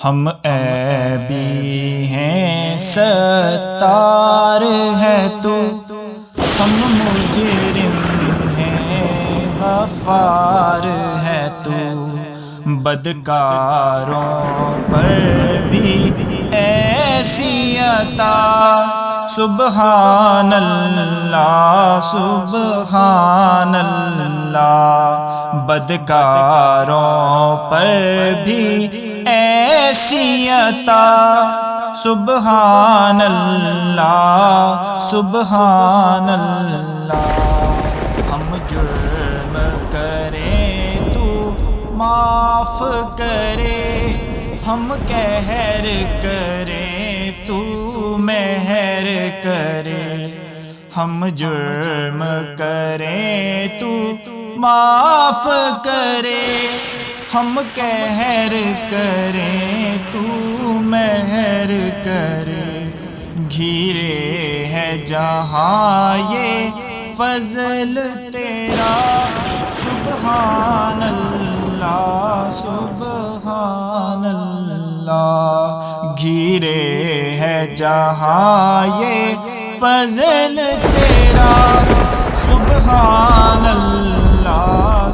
ہم عیبی ہیں ستار ہے تو، ہم مجرم ہیں غفار ہے تو، بدکاروں پر بھی ایسی عطا، سبحان اللہ سبحان اللہ، بدکاروں پر بھی ایسی عطا، سبحان اللہ سبحان اللہ۔ ہم جرم کریں تو معاف کرے، ہم قہر کریں تو مہر کرے، ہم جرم کریں تو معاف کرے، ہم قہر کریں تو مہر کرے، گھیرے ہے جہاں یہ فضل تیرا، سبحان اللہ سبحان اللہ، گھیرے ہے جہاں یہ فضل تیرا، سبحان اللہ